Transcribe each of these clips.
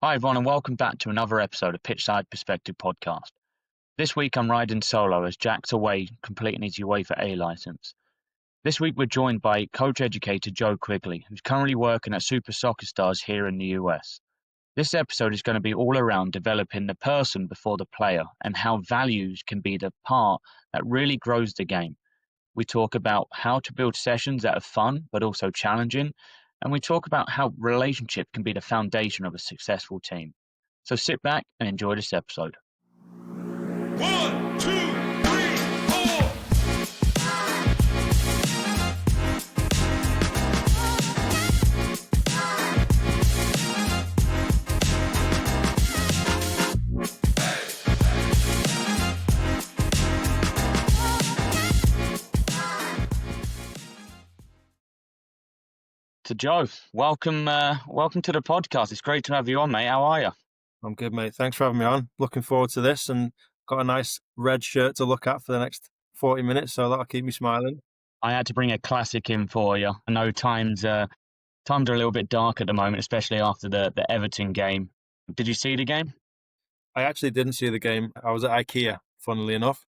Hi, everyone, and welcome back to another episode of Pitchside Perspective Podcast. This week I'm riding solo as Jack's away completing his UEFA A licence. This week we're joined by coach educator Joe Quigley, who's currently working at Super Soccer Stars here in the US. This episode is going to be all around developing the person before the player and how values can be the part that really grows the game. We talk about how to build sessions that are fun but also challenging, and we talk about how relationship can be the foundation of a successful team. So sit back and enjoy this episode. 1, 2, 3, 4. So Joe, welcome to the podcast. It's great to have you on, mate. How are you? I'm good, mate. Thanks for having me on. Looking forward to this and got a nice red shirt to look at for the next 40 minutes, so that'll keep me smiling. I had to bring a classic in for you. I know times are a little bit dark at the moment, especially after the Everton game. Did you see the game? I actually didn't see the game. I was at IKEA, funnily enough.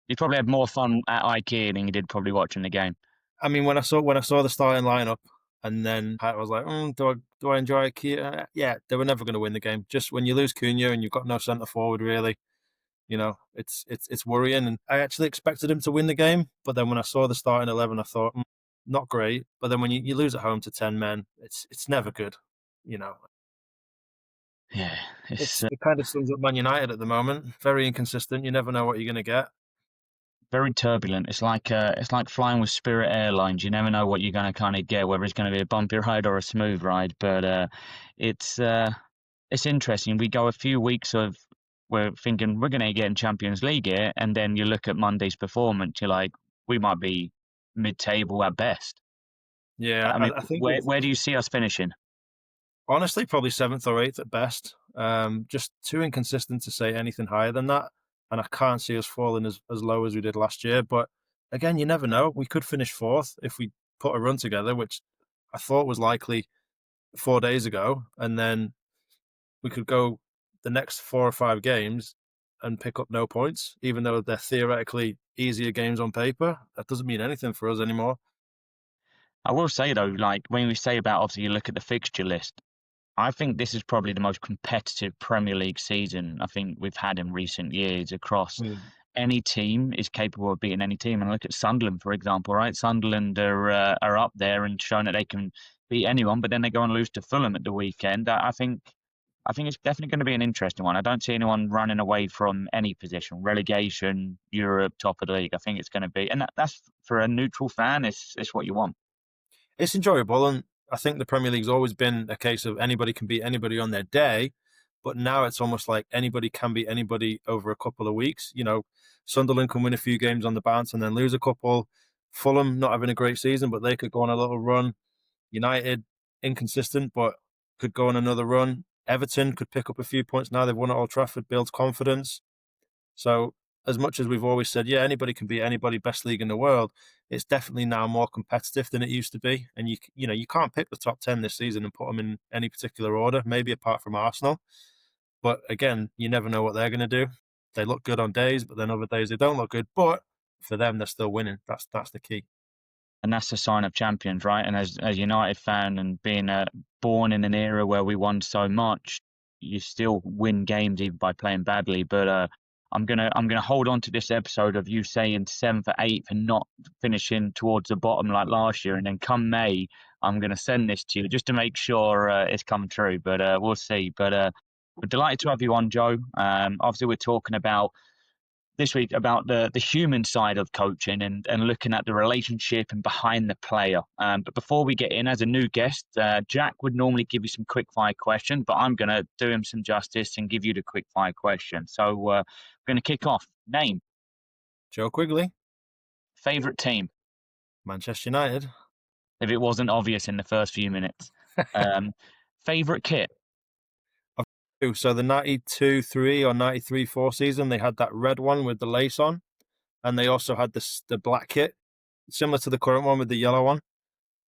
You probably had more fun at IKEA than you did probably watching the game. I mean, when I saw the starting lineup, and then I was like, do I enjoy IKEA? Yeah, they were never going to win the game. Just when you lose Cunha and you've got no centre forward, really, it's worrying. And I actually expected him to win the game, but then when I saw the starting 11, I thought, not great. But then when you lose at home to 10 men, it's never good, Yeah, It kind of sums up Man United at the moment. Very inconsistent. You never know what you're going to get. very turbulent. It's like flying with Spirit Airlines. You never know what you're going to kind of get, whether it's going to be a bumpy ride or a smooth ride. But it's interesting. We go a few weeks of we're thinking we're going to get in Champions League here, and then you look at Monday's performance. You're like, we might be mid-table at best. Yeah, I mean, I think where do you see us finishing? honestly, probably 7th or 8th at best. Just too inconsistent to say anything higher than that. And I can't see us falling as low as we did last year. But again, you never know. We could finish 4th if we put a run together, which I thought was likely 4 days ago. And then we could go the next 4 or 5 games and pick up no points, even though they're theoretically easier games on paper. That doesn't mean anything for us anymore. I will say though, like when we say about obviously you look at the fixture list, I think this is probably the most competitive Premier League season I think we've had in recent years across any team is capable of beating any team. And look at Sunderland, for example, right? Sunderland are up there and showing that they can beat anyone, but then they go and lose to Fulham at the weekend. I think it's definitely going to be an interesting one. I don't see anyone running away from any position, relegation, Europe, top of the league. I think it's going to be, and that's for a neutral fan, it's what you want. It's enjoyable, and I think the Premier League's always been a case of anybody can beat anybody on their day, but now it's almost like anybody can beat anybody over a couple of weeks. Sunderland can win a few games on the bounce and then lose a couple. Fulham not having a great season, but they could go on a little run. United, inconsistent, but could go on another run. Everton could pick up a few points now. They've won at Old Trafford, builds confidence. So as much as we've always said, yeah, anybody can beat anybody, best league in the world, it's definitely now more competitive than it used to be. And you can't pick the top 10 this season and put them in any particular order, maybe apart from Arsenal. But again, you never know what they're going to do. They look good on days, but then other days they don't look good. But for them, they're still winning. That's the key. And that's the sign of champions, right? And as a United fan and being born in an era where we won so much, you still win games even by playing badly. But I'm gonna hold on to this episode of you saying 7th or 8th and not finishing towards the bottom like last year. And then come May, I'm gonna send this to you just to make sure it's come true. But we'll see. But we're delighted to have you on, Joe. Obviously, we're talking about this week about the human side of coaching and looking at the relationship and behind the player. But before we get in, as a new guest, Jack would normally give you some quick fire questions, but I'm going to do him some justice and give you the quick fire question. So we're going to kick off. Name, Joe Quigley, favorite team, Manchester United. if it wasn't obvious in the first few minutes. Favorite kit, So the 92-3 or 93-4 season, they had that red one with the lace on, and they also had the black kit, similar to the current one with the yellow one.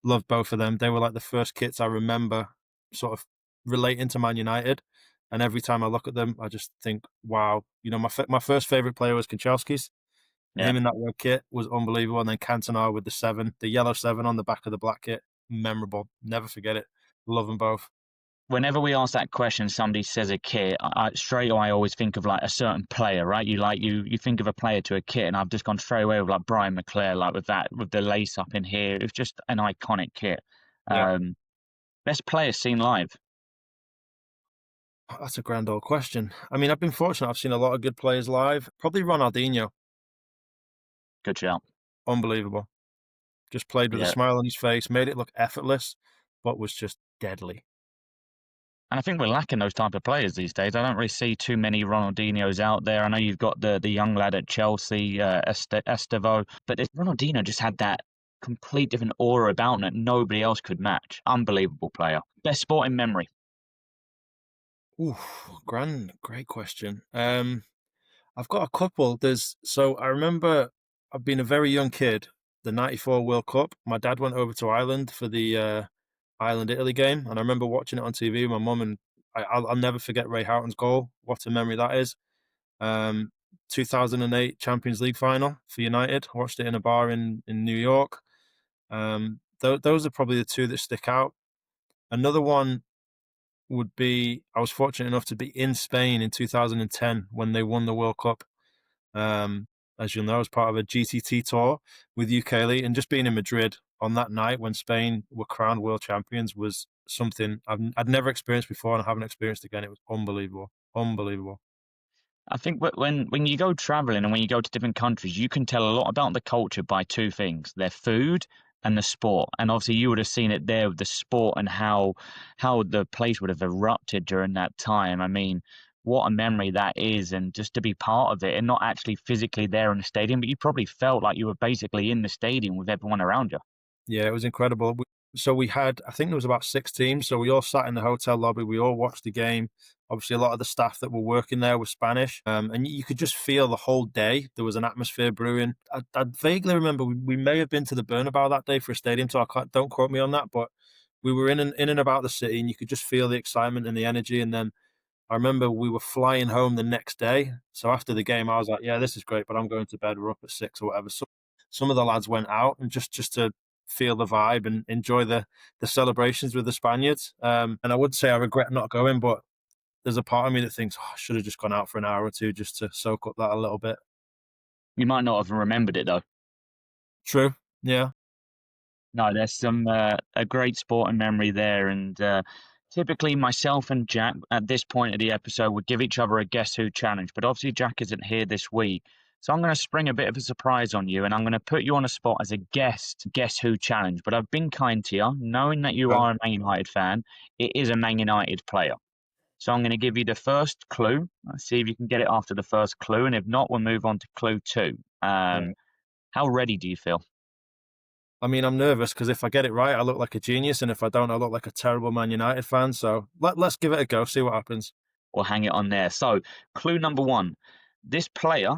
Love both of them. They were like the first kits I remember sort of relating to Man United. And every time I look at them, I just think, wow, my first favorite player was Kanchelskis. Yeah. Him in that red kit was unbelievable. And then Cantona with the yellow 7 on the back of the black kit, memorable. Never forget it. Love them both. Whenever we ask that question, somebody says a kit. Straight away I always think of like a certain player, right? You think of a player to a kit, and I've just gone straight away with like Brian McClare, like with the lace up in here. It's just an iconic kit. Yeah. Best player seen live. That's a grand old question. I mean, I've been fortunate. I've seen a lot of good players live. Probably Ronaldinho. Good shout. Unbelievable. Just played with a Yeah. smile on his face, made it look effortless, but was just deadly. And I think we're lacking those type of players these days. I don't really see too many Ronaldinhos out there. I know you've got the young lad at Chelsea, Estevo, but Ronaldinho just had that complete different aura about him that nobody else could match. Unbelievable player. Best sporting memory. Ooh, great question. I've got a couple. So I remember I've been a very young kid. The '94 World Cup. My dad went over to Ireland for the Ireland Italy game, and I remember watching it on TV with my mum. And I'll never forget Ray Houghton's goal. What a memory that is. Um, 2008 Champions League final for United. I watched it in a bar in New York. Those are probably the two that stick out. Another one would be I was fortunate enough to be in Spain in 2010 when they won the World Cup. Um, as you'll know, as part of a GTT tour with UK Elite, and just being in Madrid on that night when Spain were crowned world champions was something I'd never experienced before, and I haven't experienced again. It was unbelievable, unbelievable. I think when you go traveling and when you go to different countries, you can tell a lot about the culture by two things: their food and the sport. And obviously, you would have seen it there with the sport and how the place would have erupted during that time. I mean, what a memory that is, and just to be part of it and not actually physically there in the stadium, but you probably felt like you were basically in the stadium with everyone around you. Yeah, it was incredible. So we had, I think there was about 6 teams. So we all sat in the hotel lobby. We all watched the game. Obviously, a lot of the staff that were working there were Spanish, and you could just feel the whole day. There was an atmosphere brewing. I vaguely remember we may have been to the Bernabeu that day for a stadium talk. Don't quote me on that, but we were in and about the city, and you could just feel the excitement and the energy. And then I remember we were flying home the next day. So after the game, I was like, "Yeah, this is great, but I'm going to bed. We're up at 6 or whatever." So some of the lads went out and just to feel the vibe and enjoy the celebrations with the Spaniards. And I would say I regret not going, but there's a part of me that thinks, oh, I should have just gone out for an hour or two just to soak up that a little bit. You might not have remembered it though. True. Yeah. No, there's some a great sporting memory there, and typically myself and Jack at this point of the episode would give each other a guess who challenge, but obviously Jack isn't here this week, so I'm going to spring a bit of a surprise on you, and I'm going to put you on a spot as a guest guess who challenge. But I've been kind to you, knowing that you Right. are a Man United fan. It is a Man United player, so I'm going to give you the first clue. Let's see if you can get it after the first clue, and if not, we'll move on to clue two. Right. How ready do you feel? I mean, I'm nervous because if I get it right, I look like a genius, and if I don't, I look like a terrible Man United fan. So let's give it a go, see what happens. We'll hang it on there. So, clue number one: this player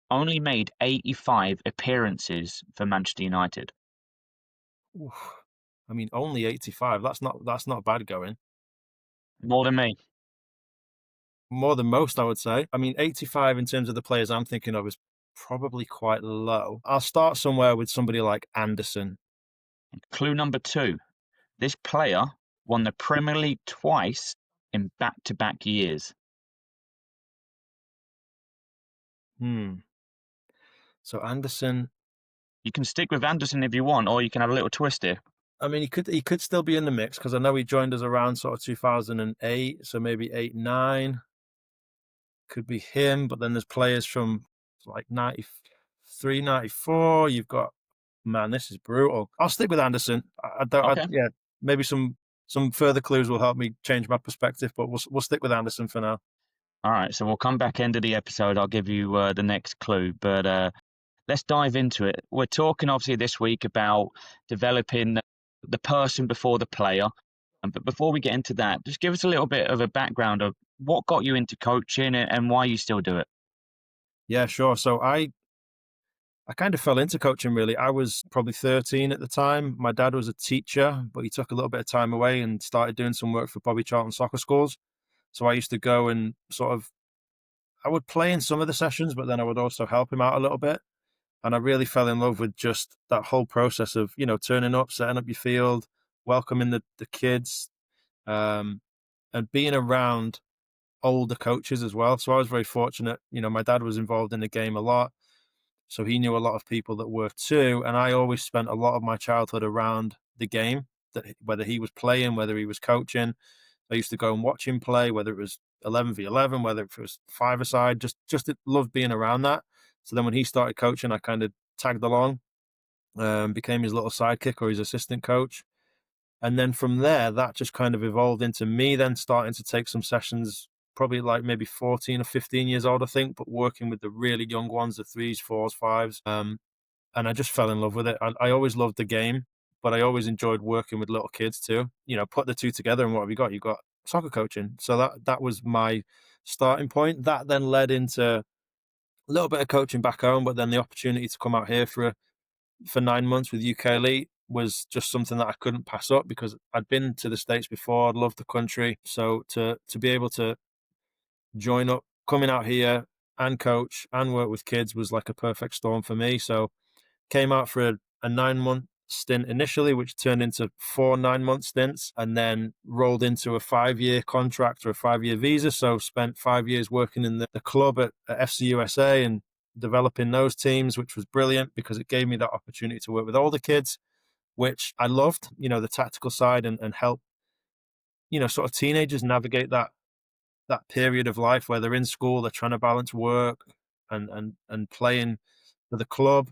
only made 85 appearances for Manchester United. Oof. I mean, only 85. That's not bad going. More than me. More than most, I would say. I mean, 85 in terms of the players I'm thinking of is probably quite low. I'll start somewhere with somebody like Anderson. Clue number two: this player won the Premier League twice in back-to-back years. Hmm. So Anderson, You can stick with Anderson if you want, or you can have a little twist here. I mean, he could still be in the mix because I know he joined us around sort of 2008, so maybe 8, 9 could be him. But then there's players from like 93, 94. You've got man, this is brutal. I'll stick with Anderson. I don't. Okay. Yeah, maybe some further clues will help me change my perspective, but we'll stick with Anderson for now. All right. So we'll come back end of the episode. I'll give you the next clue, but let's dive into it. We're talking obviously this week about developing the person before the player. But before we get into that, just give us a little bit of a background of what got you into coaching and why you still do it. Yeah, sure. So I kind of fell into coaching really. I was probably 13 at the time. My dad was a teacher, but he took a little bit of time away and started doing some work for Bobby Charlton soccer schools. So I used to go and I would play in some of the sessions, but then I would also help him out a little bit. And I really fell in love with just that whole process of, turning up, setting up your field, welcoming the kids, um, and being around older coaches as well. So I was very fortunate. My dad was involved in the game a lot. So he knew a lot of people that were too. And I always spent a lot of my childhood around the game, that whether he was playing, whether he was coaching. I used to go and watch him play, whether it was 11v11, whether it was five-a-side, just loved being around that. So then when he started coaching, I kind of tagged along, became his little sidekick or his assistant coach. And then from there, that just kind of evolved into me then starting to take some sessions, probably like maybe 14 or 15 years old, I think, but working with the really young ones, the threes, fours, fives. And I just fell in love with it. I always loved the game, but I always enjoyed working with little kids too. Put the two together, and what have you got? You got soccer coaching. So that was my starting point. That then led into a little bit of coaching back home, but then the opportunity to come out here for 9 months with UK Elite was just something that I couldn't pass up because I'd been to the States before. I'd loved the country. So to be able to join up, coming out here and coach and work with kids was like a perfect storm for me. So came out for a 9 month stint initially, which turned into 4 9 month stints, and then rolled into a 5 year contract or a 5 year visa. So spent 5 years working in the club at FC USA and developing those teams, which was brilliant because it gave me that opportunity to work with older kids, which I loved, the tactical side and help, sort of teenagers navigate that period of life where they're in school, they're trying to balance work and playing for the club.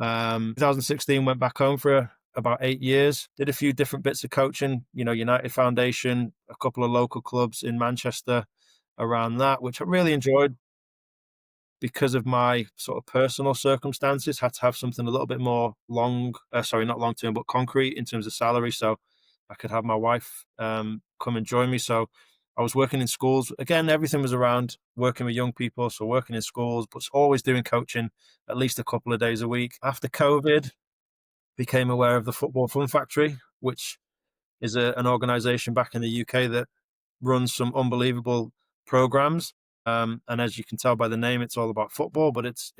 2016 went back home for about 8 years, did a few different bits of coaching, United Foundation, a couple of local clubs in Manchester around that, which I really enjoyed because of my sort of personal circumstances. Had to have something a little bit more not long term, but concrete in terms of salary. So I could have my wife come and join me. So I was working in schools. Again, everything was around working with young people. So working in schools, but always doing coaching at least a couple of days a week. After COVID, became aware of the Football Fun Factory, which is an organization back in the UK that runs some unbelievable programs. And as you can tell by the name, it's all about football, but it's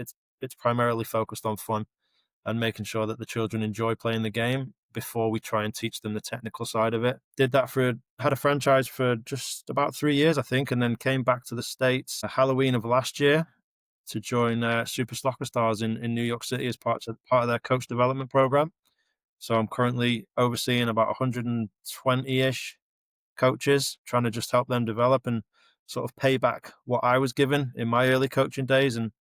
primarily focused on fun and making sure that the children enjoy playing the game before we try and teach them the technical side of it. Had a franchise for just about 3 years, I think, and then came back to the States Halloween of last year to join Super Soccer Stars in New York City as part of their coach development program. So I'm currently overseeing about 120-ish coaches, trying to just help them develop and sort of pay back what I was given in my early coaching days and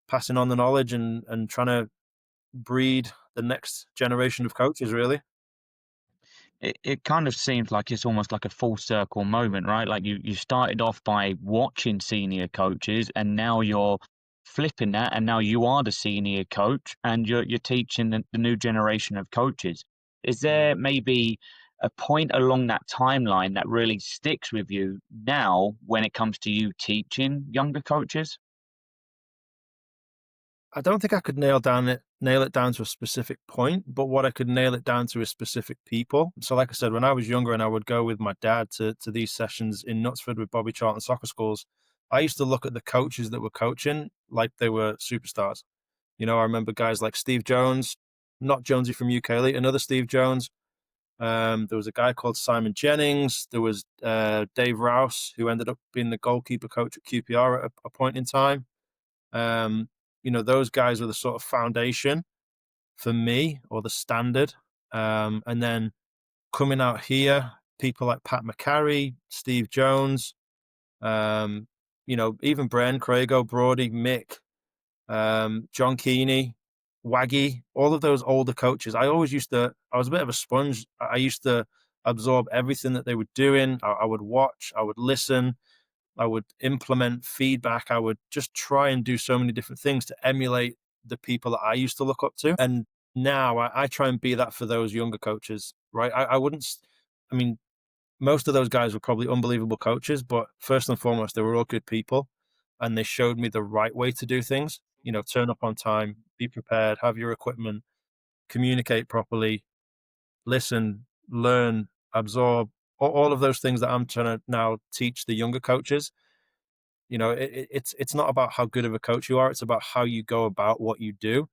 passing on the knowledge and trying to breed the next generation of coaches, really. It kind of seems like it's almost like a full circle moment, right? Like you started off by watching senior coaches, and now you're flipping that, and now you are the senior coach, and you're teaching the new generation of coaches. Is there maybe a point along that timeline that really sticks with you now when it comes to you teaching younger coaches? I don't think I could nail it down to a specific point, but what I could nail it down to is specific people. So like I said, when I was younger and I would go with my dad to these sessions in Knutsford with Bobby Charlton soccer schools, I used to look at the coaches that were coaching like they were superstars. I remember guys like Steve Jones, not Jonesy from UK Elite, another Steve Jones. There was a guy called Simon Jennings. There was Dave Rouse, who ended up being the goalkeeper coach at QPR at a point in time. Um, those guys were the sort of foundation for me, or the standard. And then coming out here, people like Pat McCarry, Steve Jones, even Bren, Crago, Brody, Mick, John Keeney, Waggy, all of those older coaches. I was a bit of a sponge. I used to absorb everything that they were doing. I would watch, I would listen, I would implement feedback. I would just try and do so many different things to emulate the people that I used to look up to. And now I try and be that for those younger coaches, right? I wouldn't, I mean, most of those guys were probably unbelievable coaches, but first and foremost, they were all good people and they showed me the right way to do things. Turn up on time, be prepared, have your equipment, communicate properly, listen, learn, absorb, all of those things that I'm trying to now teach the younger coaches. It's not about how good of a coach you are. It's about how you go about what you do.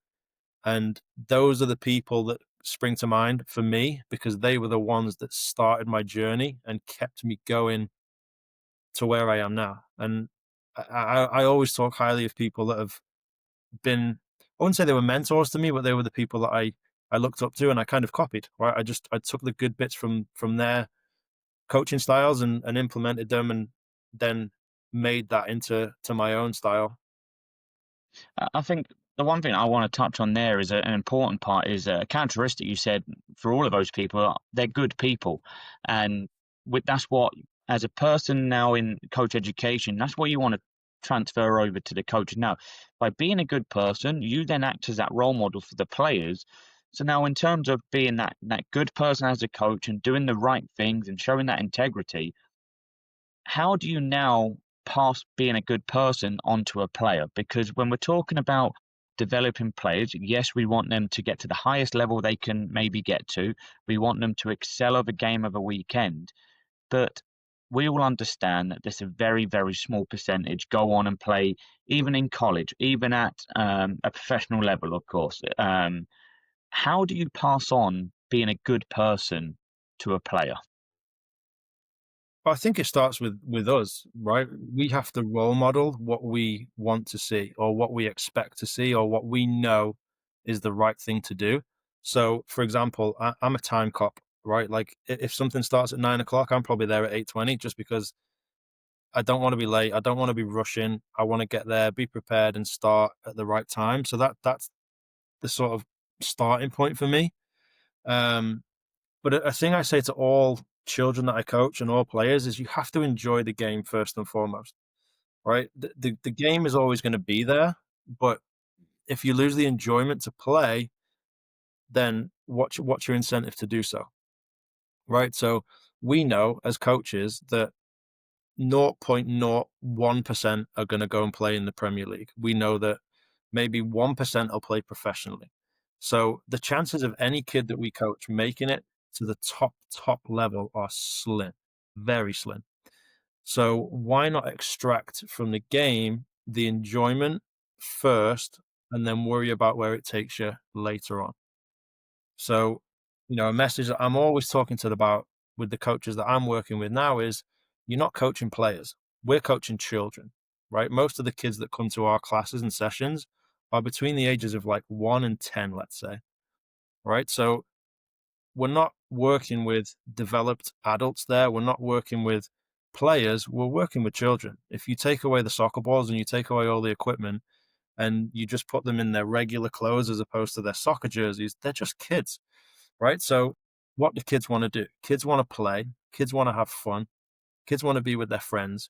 And those are the people that spring to mind for me because they were the ones that started my journey and kept me going to where I am now. And I always talk highly of people that have been, I wouldn't say they were mentors to me, but they were the people that I looked up to and I kind of copied, right? I took the good bits from their coaching styles and implemented them and then made that into my own style. I think the one thing I want to touch on there is an important part is a characteristic you said for all of those people, they're good people. And that's what, as a person now in coach education, that's what you want to transfer over to the coaches. Now, by being a good person, you then act as that role model for the players. So now in terms of being that good person as a coach and doing the right things and showing that integrity, how do you now pass being a good person onto a player? Because when we're talking about developing players, yes, we want them to get to the highest level they can maybe get to. We want them to excel of a game of a weekend. But we all understand that there's a very, very small percentage go on and play, even in college, even at a professional level, of course. How do you pass on being a good person to a player? I think it starts with us, right? We have to role model what we want to see or what we expect to see or what we know is the right thing to do. So, for example, I'm a time cop, right? Like if something starts at 9 o'clock, I'm probably there at 8:20 just because I don't want to be late. I don't want to be rushing. I want to get there, be prepared, and start at the right time. So that's the sort of starting point for me. Um, but a thing I say to all children that I coach and all players is you have to enjoy the game first and foremost, right? The game is always going to be there, but if you lose the enjoyment to play, then what's your incentive to do so, right? So we know as coaches that 0.01% are going to go and play in the Premier League. We know that maybe 1% will play professionally. So the chances of any kid that we coach making it to the top level are slim, very slim. So why not extract from the game the enjoyment first and then worry about where it takes you later on? So, a message that I'm always talking to about with the coaches that I'm working with now is you're not coaching players. We're coaching children, right? Most of the kids that come to our classes and sessions are between the ages of like 1 and 10, let's say, right? So we're not working with developed adults there. We're not working with players. We're working with children. If you take away the soccer balls and you take away all the equipment and you just put them in their regular clothes as opposed to their soccer jerseys, they're just kids, right? So what do kids want to do? Kids want to play. Kids want to have fun. Kids want to be with their friends.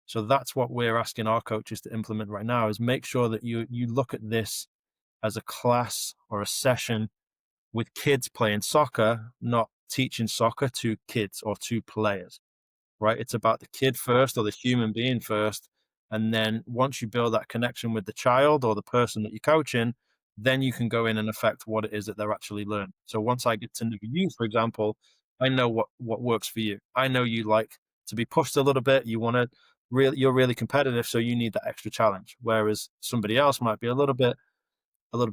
So that's what we're asking our coaches to implement right now is make sure that you look at this as a class or a session with kids playing soccer, not teaching soccer to kids or to players, right? It's about the kid first or the human being first. And then once you build that connection with the child or the person that you're coaching, then you can go in and affect what it is that they're actually learning. So once I get to know you, for example, I know what works for you. I know you like to be pushed a little bit. You want to you're really competitive, so you need that extra challenge. Whereas somebody else might be a little bit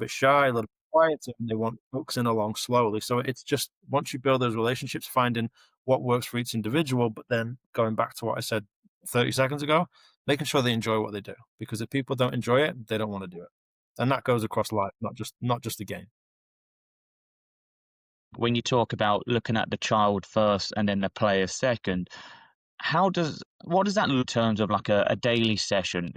shy, a little bit quiet, and they want focusing along slowly. So it's just once you build those relationships, finding what works for each individual, but then going back to what I said 30 seconds ago, making sure they enjoy what they do. Because if people don't enjoy it, they don't want to do it. And that goes across life, not just the game. When you talk about looking at the child first and then the player second, what does that look in terms of like a daily session?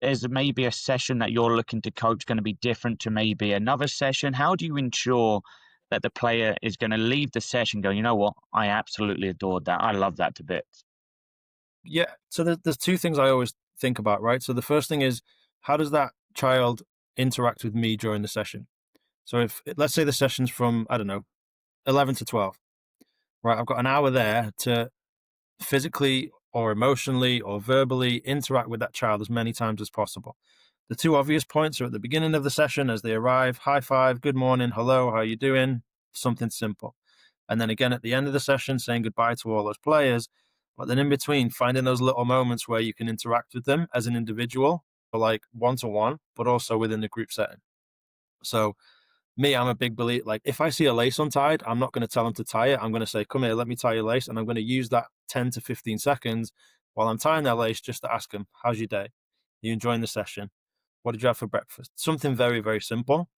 Is maybe a session that you're looking to coach going to be different to maybe another session? How do you ensure that the player is going to leave the session going, you know what, I absolutely adored that. I love that to bits. Yeah. So there's two things I always think about, right? So the first thing is how does that child interact with me during the session? So if let's say the session's from, I don't know, 11 to 12, right? I've got an hour there to physically or emotionally or verbally interact with that child as many times as possible. The two obvious points are at the beginning of the session as they arrive, high five, good morning, hello, how you doing? Something simple. And then again at the end of the session, saying goodbye to all those players. But then in between, finding those little moments where you can interact with them as an individual, or like one to one, but also within the group setting. So me, I'm a big believer. Like if I see a lace untied, I'm not going to tell them to tie it. I'm going to say, "Come here, let me tie your lace," and I'm going to use that 10 to 15 seconds while I'm tying their lace just to ask them, "How's your day? Are you enjoying the session? What did you have for breakfast?" Something very, very simple.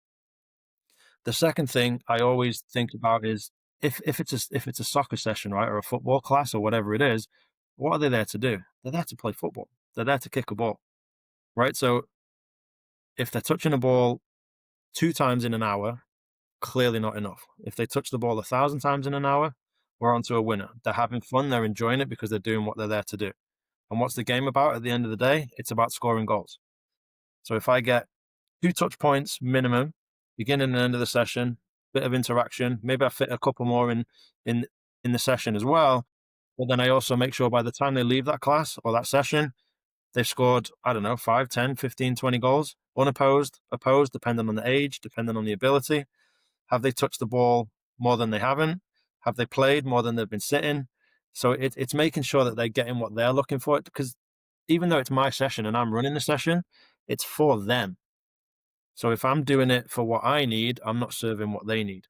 The second thing I always think about is if it's a soccer session, right, or a football class or whatever it is, what are they there to do? They're there to play football. They're there to kick a ball, right? So if they're touching a ball 2 times in an hour, clearly not enough. If they touch the ball 1,000 times in an hour, we're on to a winner. They're having fun. They're enjoying it because they're doing what they're there to do. And what's the game about at the end of the day? It's about scoring goals. So if I get 2 touch points minimum, beginning and end of the session, bit of interaction. Maybe I fit a couple more in in the session as well. But then I also make sure by the time they leave that class or that session, they've scored, I don't know, 5, 10, 15, 20 goals, unopposed, opposed, depending on the age, depending on the ability. Have they touched the ball more than they haven't? Have they played more than they've been sitting? So it's making sure that they're getting what they're looking for. Because even though it's my session and I'm running the session, it's for them. So if I'm doing it for what I need, I'm not serving what they need.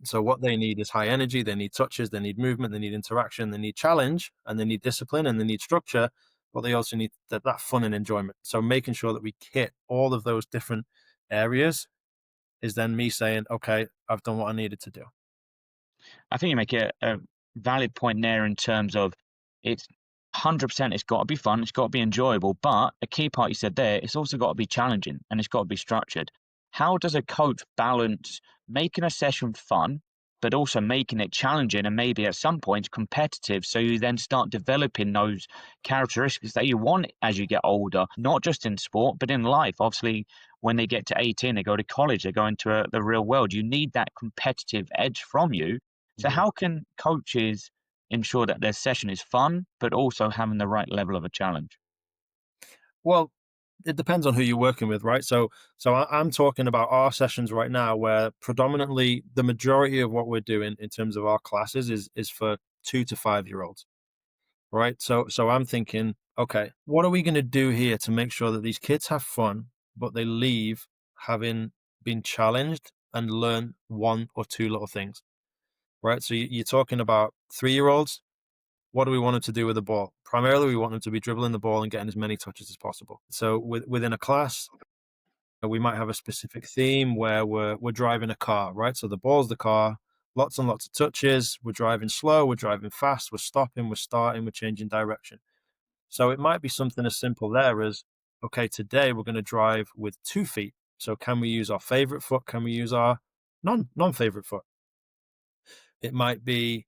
So what they need is high energy, they need touches, they need movement, they need interaction, they need challenge, and they need discipline, and they need structure, but they also need that fun and enjoyment. So making sure that we hit all of those different areas is then me saying, okay, I've done what I needed to do. I think you make a valid point there in terms of it's 100% it's got to be fun, it's got to be enjoyable, but a key part you said there, it's also got to be challenging and it's got to be structured. How does a coach balance making a session fun, but also making it challenging and maybe at some points competitive so you then start developing those characteristics that you want as you get older, not just in sport, but in life. Obviously, when they get to 18, they go to college, they go into the real world. You need that competitive edge from you. So Mhm. how can coaches ensure that their session is fun, but also having the right level of a challenge? Well, it depends on who you're working with, right? I'm talking about our sessions right now, where predominantly the majority of what we're doing in terms of our classes is for 2 to 5 year olds, right? So I'm thinking, okay, what are we going to do here to make sure that these kids have fun, but they leave having been challenged and learn one or two little things, right? So you're talking about 3 year olds. What do we want them to do with the ball? Primarily, we want them to be dribbling the ball and getting as many touches as possible. So within a class, we might have a specific theme where we're driving a car, right? So the ball's the car, lots and lots of touches. We're driving slow, we're driving fast, we're stopping, we're starting, we're changing direction. So it might be something as simple there as, okay, today we're going to drive with 2 feet. So can we use our favorite foot? Can we use our non-favorite foot? It might be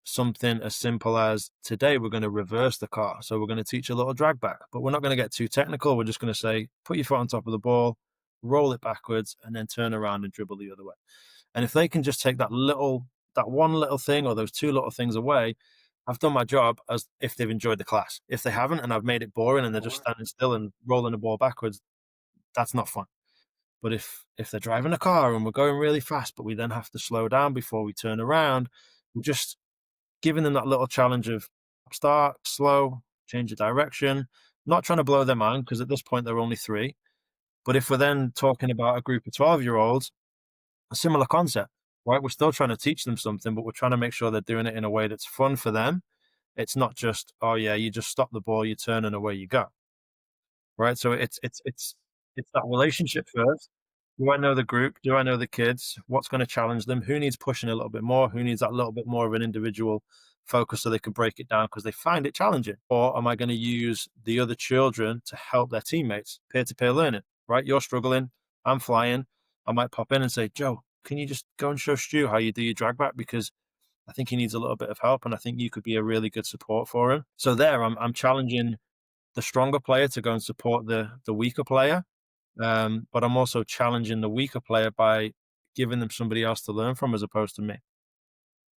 something as simple as, today we're going to reverse the car. So we're going to teach a little drag back, but we're not going to get too technical. We're just going to say, put your foot on top of the ball, roll it backwards, and then turn around and dribble the other way. And if they can just take that one little thing or those two little things away, I've done my job as if they've enjoyed the class. If they haven't and I've made it boring and they're just standing still and rolling the ball backwards, that's not fun. But if they're driving a car and we're going really fast, but we then have to slow down before we turn around, we're just giving them that little challenge of start slow, change of direction, not trying to blow their mind because at this point they're only 3. But if we're then talking about a group of 12-year-olds, a similar concept, right? We're still trying to teach them something, but we're trying to make sure they're doing it in a way that's fun for them. It's not just, oh yeah, you just stop the ball, you turn and away you go, right? So it's that relationship first. Do I know the group? Do I know the kids? What's going to challenge them? Who needs pushing a little bit more? Who needs that little bit more of an individual focus so they can break it down because they find it challenging? Or am I going to use the other children to help their teammates? Peer to peer learning, right? You're struggling. I'm flying. I might pop in and say, Joe, can you just go and show Stu how you do your drag back? Because I think he needs a little bit of help and I think you could be a really good support for him. So there, I'm challenging the stronger player to go and support the weaker player, but I'm also challenging the weaker player by giving them somebody else to learn from as opposed to me.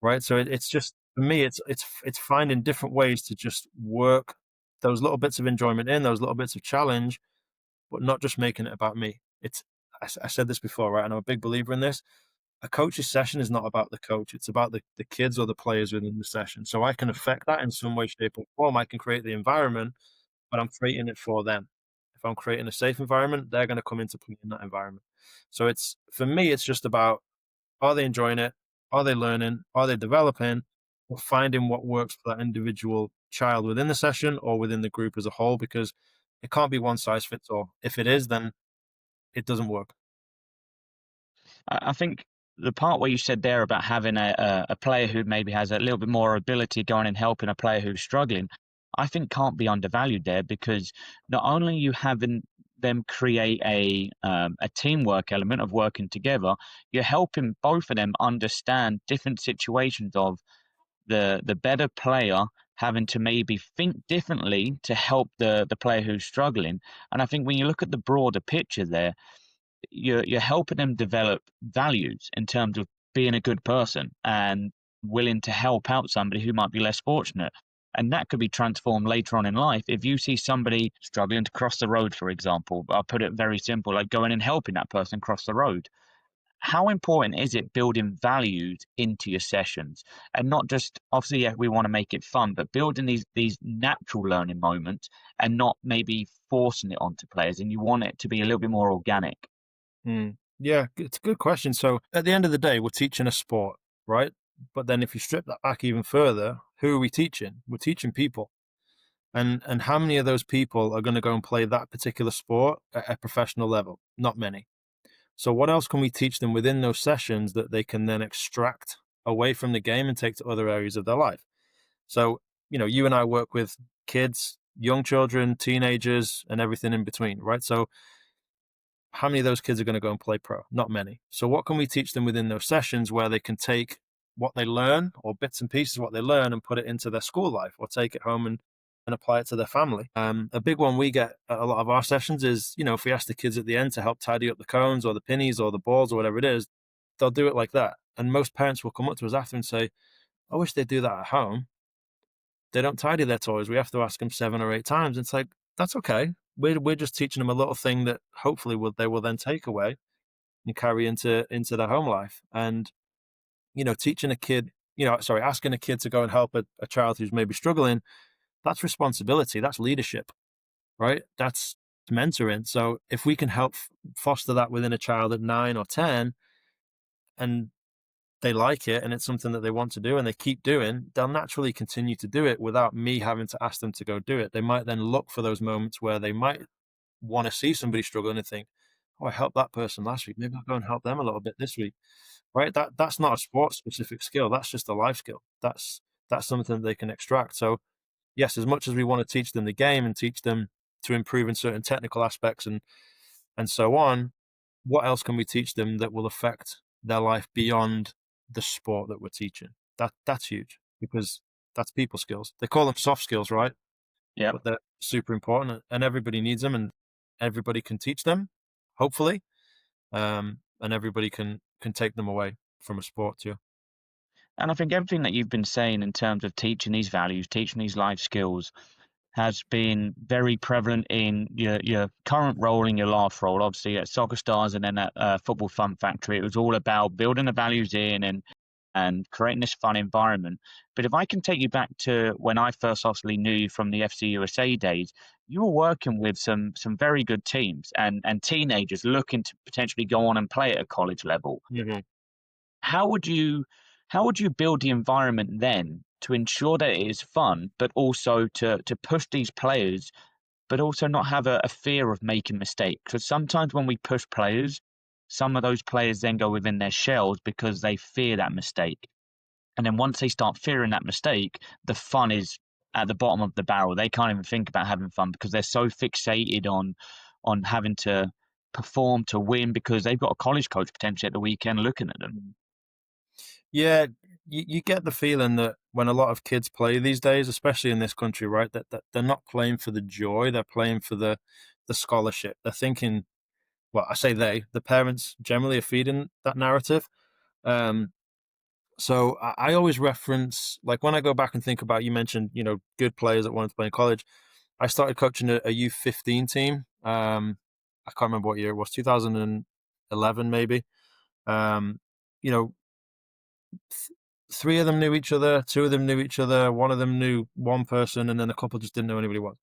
Right. So it's just for me, it's finding different ways to just work those little bits of enjoyment in, those little bits of challenge, but not just making it about me. I said this before, right? And I'm a big believer in this. a coach's session is not about the coach. It's about the kids or the players within the session. So I can affect that in some way, shape, or form. I can create the environment, but I'm creating it for them. If I'm creating a safe environment, they're going to come into play in that environment. So it's for me, it's just about, are they enjoying it? Are they learning? Are they developing? Or finding what works for that individual child within the session or within the group as a whole, because it can't be one size fits all. If it is, then it doesn't work. I think the part where you said there about having a player who maybe has a little bit more ability going and helping a player who's struggling, I think can't be undervalued there, because not only you having them create a teamwork element of working together, you're helping both of them understand different situations of the better player having to maybe think differently to help the player who's struggling. And I think when you look at the broader picture there, you're helping them develop values in terms of being a good person and willing to help out somebody who might be less fortunate. And that could be transformed later on in life. If you see somebody struggling to cross the road, for example, I'll put it very simple, like going and helping that person cross the road. How important is it building values into your sessions, and not just, obviously, yeah, we want to make it fun, but building these natural learning moments and not maybe forcing it onto players, and you want it to be a little bit more organic. Yeah, it's a good question. So at the end of the day, we're teaching a sport, right? But then if you strip that back even further, who are we teaching? We're teaching people. And how many of those people are going to go and play that particular sport at a professional level? Not many. So what else can we teach them within those sessions that they can then extract away from the game and take to other areas of their life? So, you and I work with kids, young children, teenagers, and everything in between, right? So how many of those kids are going to go and play pro? Not many. So what can we teach them within those sessions where they can take what they learn, or bits and pieces of what they learn, and put it into their school life, or take it home and apply it to their family? A big one we get at a lot of our sessions is, if we ask the kids at the end to help tidy up the cones or the pennies or the balls or whatever it is, they'll do it like that. And most parents will come up to us after and say, I wish they'd do that at home. They don't tidy their toys. We have to ask them 7 or 8 times. It's like, that's okay. We're just teaching them a little thing that hopefully they will then take away and carry into their home life. And teaching a kid, asking a kid to go and help a child who's maybe struggling, that's responsibility. That's leadership, right? That's mentoring. So if we can help foster that within a child at 9 or 10, and they like it and it's something that they want to do and they keep doing, they'll naturally continue to do it without me having to ask them to go do it. They might then look for those moments where they might want to see somebody struggling and think, oh, I helped that person last week. Maybe I'll go and help them a little bit this week. Right? That's not a sports specific skill. That's just a life skill. That's something that they can extract. So yes, as much as we want to teach them the game and teach them to improve in certain technical aspects and so on, what else can we teach them that will affect their life beyond the sport that we're teaching? That's huge, because that's people skills. They call them soft skills, right? Yeah. But they're super important, and everybody needs them, and everybody can teach them, hopefully, and everybody can take them away from a sport too. And I think everything that you've been saying in terms of teaching these values, teaching these life skills, has been very prevalent in your current role and your last role. Obviously, at Soccer Stars and then at Football Fun Factory, it was all about building the values in and creating this fun environment. But if I can take you back to when I first obviously knew you from the FC USA days, you were working with some very good teams and teenagers looking to potentially go on and play at a college level. Mhm. How would you how would you build the environment then to ensure that it is fun, but also to push these players, but also not have a fear of making mistakes? Because sometimes when we push players, some of those players then go within their shells because they fear that mistake. And then once they start fearing that mistake, the fun is at the bottom of the barrel. They can't even think about having fun because they're so fixated on having to perform to win, because they've got a college coach potentially at the weekend looking at them. Yeah, you get the feeling that when a lot of kids play these days, especially in this country, right, that they're not playing for the joy, they're playing for the scholarship. They're thinking, well, I say the parents generally are feeding that narrative. Um, so I always reference, like when I go back and think about, you mentioned, good players that wanted to play in college. I started coaching a U15 team. I can't remember what year it was, 2011 maybe. Um, you know, three of them knew each other, two of them knew each other, one of them knew one person, and then a couple just didn't know anybody else.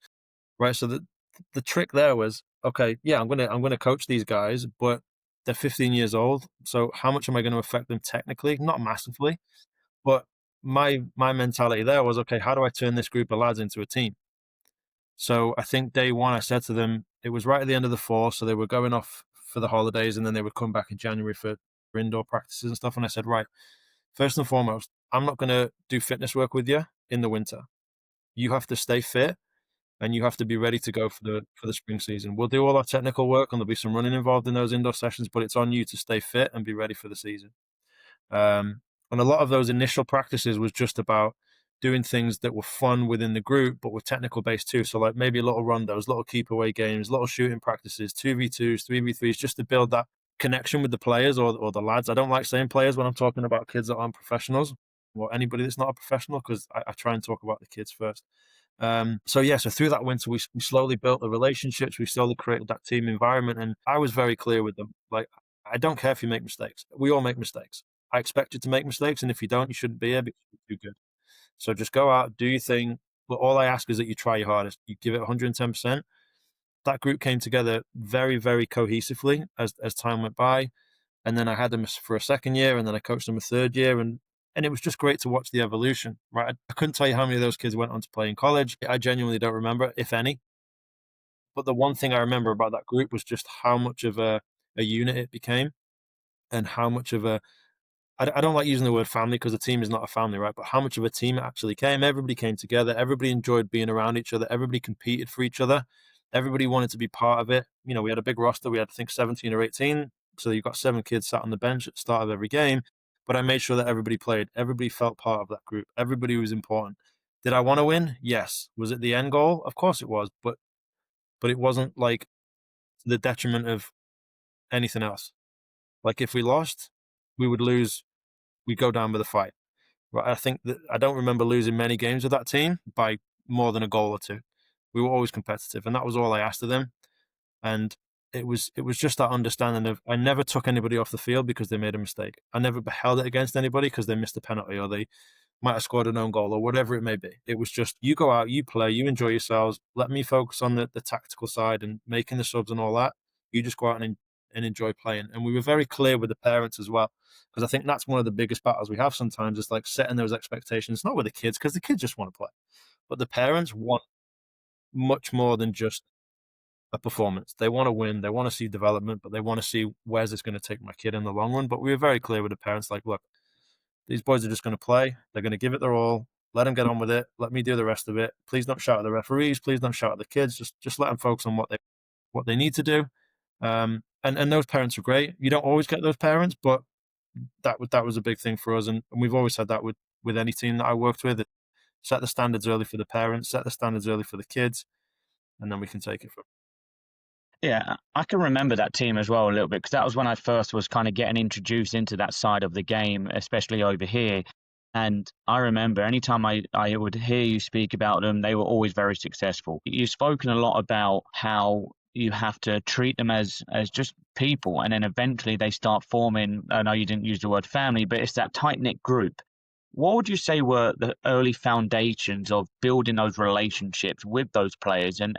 Right. So the trick there was, okay, yeah, I'm gonna coach these guys, but they're 15 years old. So how much am I going to affect them technically? Not massively, but my mentality there was, okay, how do I turn this group of lads into a team? So I think day one, I said to them, it was right at the end of the fall, so they were going off for the holidays, and then they would come back in January for indoor practices and stuff. And I said, right, first and foremost, I'm not going to do fitness work with you in the winter. You have to stay fit and you have to be ready to go for the spring season. We'll do all our technical work and there'll be some running involved in those indoor sessions, but it's on you to stay fit and be ready for the season. And a lot of those initial practices was just about doing things that were fun within the group, but were technical based too. So like maybe little rondos, little keep away games, little shooting practices, 2v2s, 3v3s, just to build that connection with the players or the lads. I don't like saying players when I'm talking about kids that aren't professionals or anybody that's not a professional, because I try and talk about the kids first. So yeah, so through that winter, we slowly built the relationships. We slowly created that team environment, and I was very clear with them. Like, I don't care if you make mistakes. We all make mistakes. I expect you to make mistakes, and if you don't, you shouldn't be here because you're too good. So just go out, do your thing. But all I ask is that you try your hardest. You give it 110%. That group came together very, very cohesively as time went by. And then I had them for a second year, and then I coached them a third year, and it was just great to watch the evolution. Right, I couldn't tell you how many of those kids went on to play in college. I genuinely don't remember, if any. But the one thing I remember about that group was just how much of a unit it became, and how much of a I don't like using the word family because a team is not a family, right? But how much of a team it actually came. Everybody came together. Everybody enjoyed being around each other. Everybody competed for each other. Everybody wanted to be part of it. You know, we had a big roster. We had, I think, 17 or 18. So you've got 7 kids sat on the bench at the start of every game. But I made sure that everybody played. Everybody felt part of that group. Everybody was important. Did I want to win? Yes. Was it the end goal? Of course it was. But it wasn't like to the detriment of anything else. Like if we lost, we would lose. We'd go down with a fight. Right, I think that I don't remember losing many games with that team by more than a goal or two. We were always competitive, and that was all I asked of them. And it was just that understanding of I never took anybody off the field because they made a mistake. I never held it against anybody because they missed a penalty or they might have scored an own goal or whatever it may be. It was just you go out, you play, you enjoy yourselves. Let me focus on the tactical side and making the subs and all that. You just go out and enjoy playing. And we were very clear with the parents as well, because I think that's one of the biggest battles we have sometimes. Is like setting those expectations, not with the kids, because the kids just want to play, but the parents want much more than just a performance. They want to win, they want to see development, but they want to see where's this going to take my kid in the long run. But we were very clear with the parents, like, look, these boys are just going to play. They're going to give it their all. Let them get on with it. Let me do the rest of it. Please don't shout at the referees. Please don't shout at the kids. Just let them focus on what they need to do. And those parents are great. You don't always get those parents, but that was a big thing for us, and we've always had that with any team that I worked with. Set the standards early for the parents, set the standards early for the kids, and then we can take it from. Yeah, I can remember that team as well a little bit because that was when I first was kind of getting introduced into that side of the game, especially over here. And I remember anytime I would hear you speak about them, they were always very successful. You've spoken a lot about how you have to treat them as just people, and then eventually they start forming. I know you didn't use the word family, but it's that tight knit group. What would you say were the early foundations of building those relationships with those players, and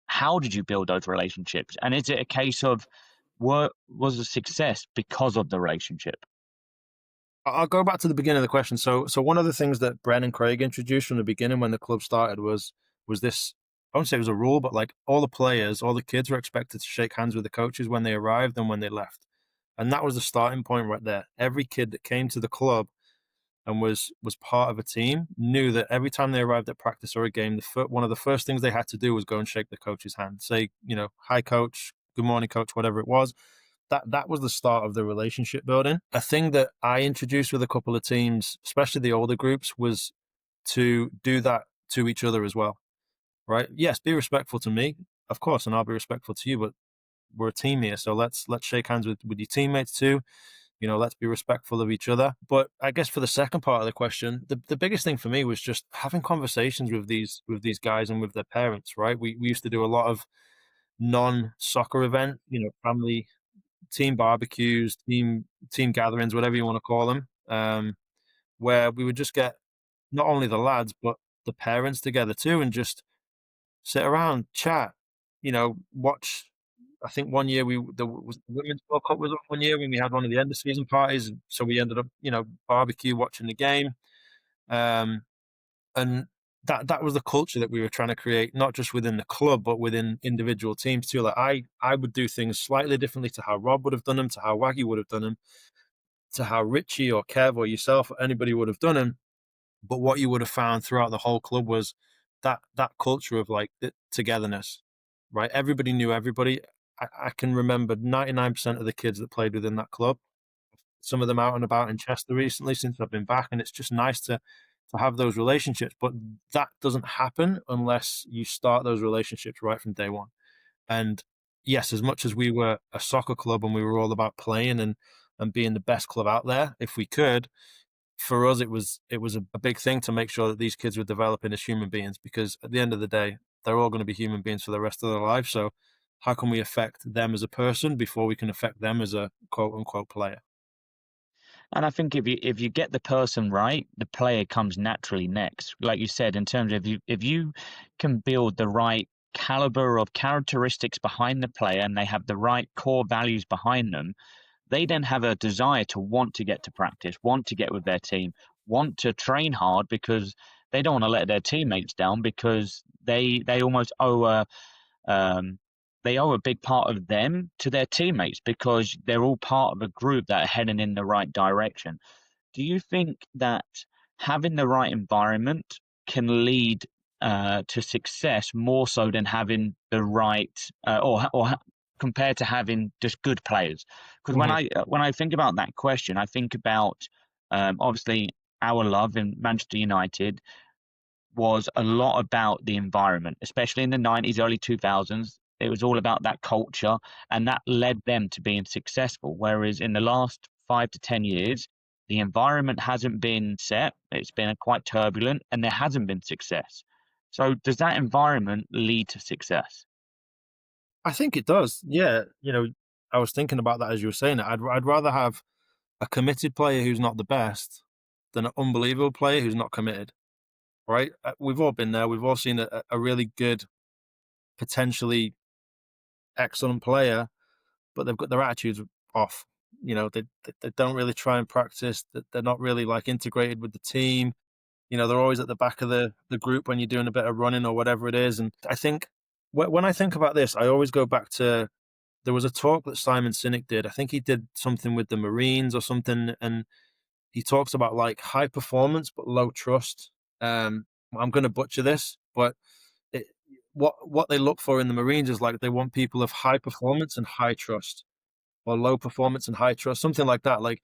how did you build those relationships? And is it a case of what was a success because of the relationship? I'll go back to the beginning of the question. So one of the things that Bren and Craig introduced from the beginning when the club started was this. I won't say it was a rule, but like all the players, all the kids were expected to shake hands with the coaches when they arrived and when they left, and that was the starting point right there. Every kid that came to the club and was part of a team knew that every time they arrived at practice or a game, one of the first things they had to do was go and shake the coach's hand, say, hi coach, good morning coach, whatever it was. That was the start of the relationship building. A thing that I introduced with a couple of teams, especially the older groups, was to do that to each other as well. Right? Yes, be respectful to me, of course, and I'll be respectful to you, but we're a team here, so let's shake hands with your teammates too. Let's be respectful of each other. But I guess for the second part of the question, the biggest thing for me was just having conversations with these guys and with their parents, right? We used to do a lot of non-soccer event, family team barbecues, team gatherings, whatever you want to call them, where we would just get not only the lads but the parents together too, and just sit around, chat, watch. I think one year the Women's World Cup was up one year when we had one of the end of season parties, so we ended up, barbecue watching the game, um, and that was the culture that we were trying to create, not just within the club but within individual teams too. Like I would do things slightly differently to how Rob would have done them, to how Waggy would have done them, to how Richie or Kev or yourself or anybody would have done them. But what you would have found throughout the whole club was that culture of like the togetherness, right? Everybody knew everybody. I can remember 99% of the kids that played within that club. Some of them out and about in Chester recently since I've been back, and it's just nice to have those relationships. But that doesn't happen unless you start those relationships right from day one. And yes, as much as we were a soccer club and we were all about playing and being the best club out there, if we could, for us it was a big thing to make sure that these kids were developing as human beings, because at the end of the day they're all going to be human beings for the rest of their lives. So how can we affect them as a person before we can affect them as a quote unquote player? And I think if you get the person right, the player comes naturally next. Like you said, in terms of if you can build the right caliber of characteristics behind the player and they have the right core values behind them, they then have a desire to want to get to practice, want to get with their team, want to train hard because they don't want to let their teammates down because they almost um, owe a big part of them to their teammates because they're all part of a group that are heading in the right direction. Do you think that having the right environment can lead to success more so than having the right compared to having just good players? Because Hmm. when I think about that question, I think about obviously our love in Manchester United was a lot about the environment, especially in the 90s, early 2000s. It was all about that culture, and that led them to being successful. Whereas in the last 5 to 10 years, the environment hasn't been set, it's been quite turbulent, and there hasn't been success. So, does that environment lead to success? I think it does. Yeah, I was thinking about that as you were saying it. I'd rather have a committed player who's not the best than an unbelievable player who's not committed. Right? We've all been there. We've all seen a really good, potentially excellent player, but they've got their attitudes off. They don't really try and practice. They're not really like integrated with the team. They're always at the back of the group when you're doing a bit of running or whatever it is. And I think when I think about this, I always go back to there was a talk that Simon Sinek did. I think he did something with the Marines or something, and he talks about like high performance but low trust. I'm going to butcher this, but it, what they look for in the Marines is like they want people of high performance and high trust, or low performance and high trust, something like that. Like,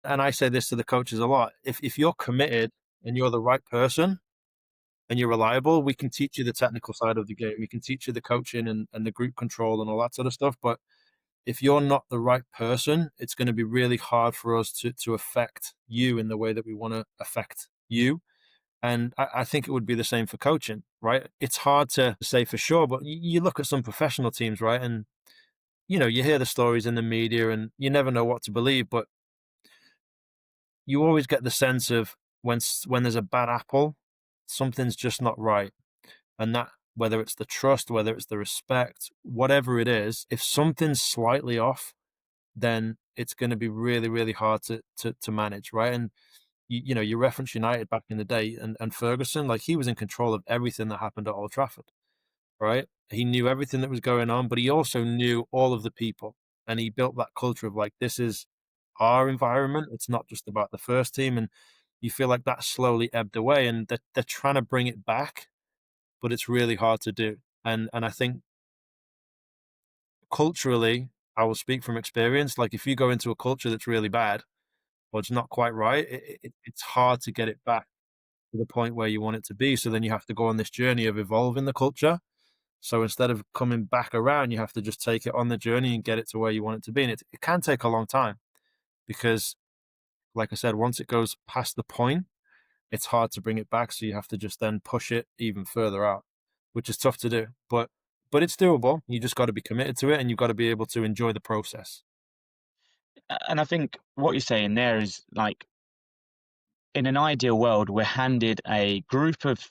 and I say this to the coaches a lot: if you're committed and you're the right person and you're reliable, we can teach you the technical side of the game. We can teach you the coaching and the group control and all that sort of stuff. But if you're not the right person, it's going to be really hard for us to affect you in the way that we want to affect you. And I think it would be the same for coaching, right? It's hard to say for sure, but you look at some professional teams, right? And, you hear the stories in the media and you never know what to believe, but you always get the sense of when there's a bad apple, something's just not right. And that, whether it's the trust, whether it's the respect, whatever it is, if something's slightly off, then it's going to be really, really hard to manage, right? And you reference United back in the day, and Ferguson, like he was in control of everything that happened at Old Trafford, right? He knew everything that was going on, but he also knew all of the people, and he built that culture of like this is our environment. It's not just about the first team, and you feel like that slowly ebbed away, and they're trying to bring it back, but it's really hard to do. And I think culturally, I will speak from experience. Like if you go into a culture that's really bad or it's not quite right, it's hard to get it back to the point where you want it to be. So then you have to go on this journey of evolving the culture. So instead of coming back around, you have to just take it on the journey and get it to where you want it to be. And it can take a long time because, like I said, once it goes past the point, it's hard to bring it back. So you have to just then push it even further out, which is tough to do. But it's doable. You just got to be committed to it and you've got to be able to enjoy the process. And I think what you're saying there is like, in an ideal world, we're handed a group of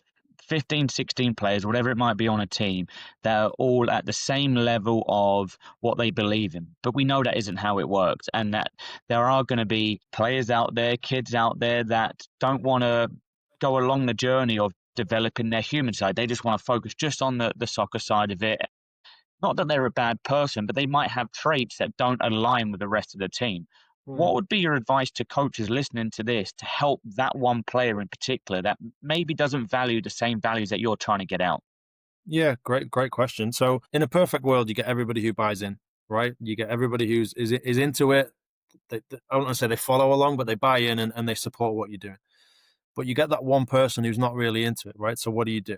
15, 16 players, whatever it might be on a team, that are all at the same level of what they believe in. But we know that isn't how it works, and that there are going to be players out there, kids out there that don't want to go along the journey of developing their human side. They just want to focus just on the soccer side of it. Not that they're a bad person, but they might have traits that don't align with the rest of the team. What would be your advice to coaches listening to this to help that one player in particular that maybe doesn't value the same values that you're trying to get out? Yeah, great question. So in a perfect world, you get everybody who buys in, right? You get everybody who's is into it. I don't want to say they follow along, but they buy in and they support what you're doing. But you get that one person who's not really into it, right? So what do?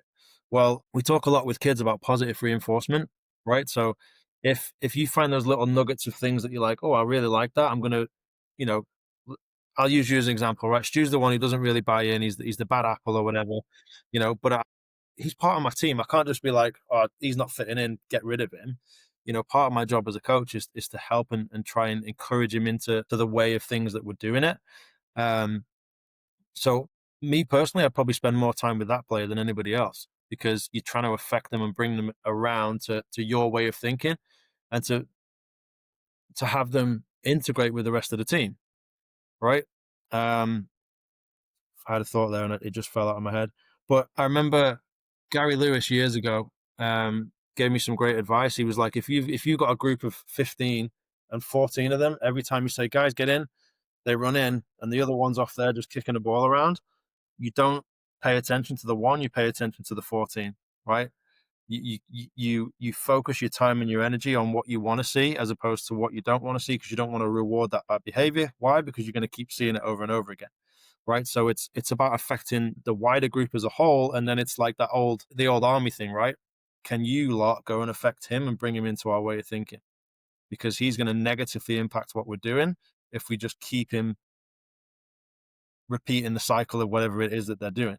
Well, we talk a lot with kids about positive reinforcement, right? So if you find those little nuggets of things that you're like, oh, I really like that, I'm gonna, you know, I'll use you as an example, right? Stu's the one who doesn't really buy in. He's the bad apple or whatever, But he's part of my team. I can't just be like, oh, he's not fitting in, get rid of him. Part of my job as a coach is to help and try and encourage him into the way of things that we're doing it. Um, so me personally, I'd probably spend more time with that player than anybody else because you're trying to affect them and bring them around to your way of thinking and to have them integrate with the rest of the team, right? Um, I had a thought there and it just fell out of my head. But I remember Gary Lewis years ago gave me some great advice. He was like, if you've got a group of 15 and 14 of them, every time you say, guys, get in, they run in, and the other one's off there just kicking the ball around. You don't pay attention to the one, you pay attention to the 14, right? You focus your time and your energy on what you want to see as opposed to what you don't want to see because you don't want to reward that bad behavior. Why? Because you're going to keep seeing it over and over again, right? So it's about affecting the wider group as a whole, and then it's like the old army thing, right? Can you lot go and affect him and bring him into our way of thinking? Because he's going to negatively impact what we're doing if we just keep him repeating the cycle of whatever it is that they're doing.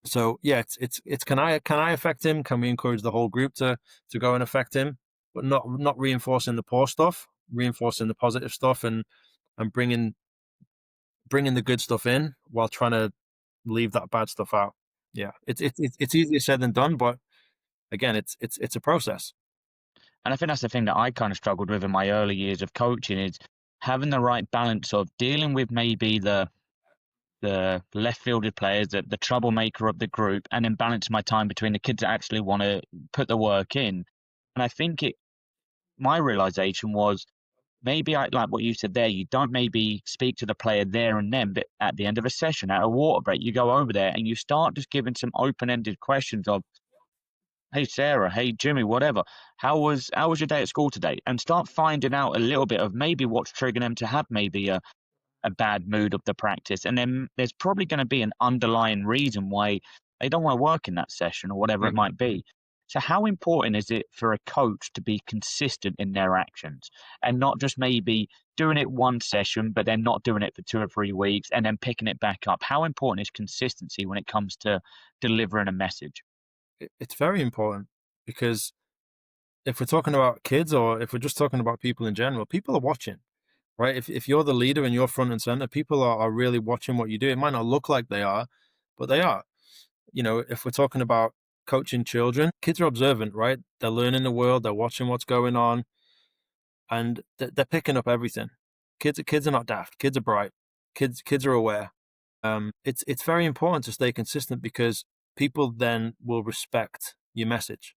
So yeah, it's can I affect him? Can we encourage the whole group to go and affect him, but not reinforcing the poor stuff, reinforcing the positive stuff, and bringing the good stuff in while trying to leave that bad stuff out. Yeah, it's easier said than done, but again, it's a process. And I think that's the thing that I kind of struggled with in my early years of coaching is having the right balance of dealing with maybe the left fielded players, the troublemaker of the group, and then balance my time between the kids that actually want to put the work in. And I think my realization was maybe I like what you said there. You don't maybe speak to the player there and then, but at the end of a session, at a water break, you go over there and you start just giving some open ended questions of, "Hey Sarah, hey Jimmy, whatever. How was your day at school today?" And start finding out a little bit of maybe what's triggering them to have maybe a bad mood of the practice. And then there's probably going to be an underlying reason why they don't want to work in that session or whatever it Mhm. might be. So, how important is it for a coach to be consistent in their actions and not just maybe doing it one session, but then not doing it for 2 or 3 weeks and then picking it back up? How important is consistency when it comes to delivering a message? It's very important because if we're talking about kids or if we're just talking about people in general, people are watching, right? If you're the leader and you're front and center, people are really watching what you do. It might not look like they are, but they are. If we're talking about coaching children, kids are observant, right? They're learning the world, they're watching what's going on, and they're picking up everything. Kids are not daft. Kids are bright. Kids are aware. It's very important to stay consistent because people then will respect your message,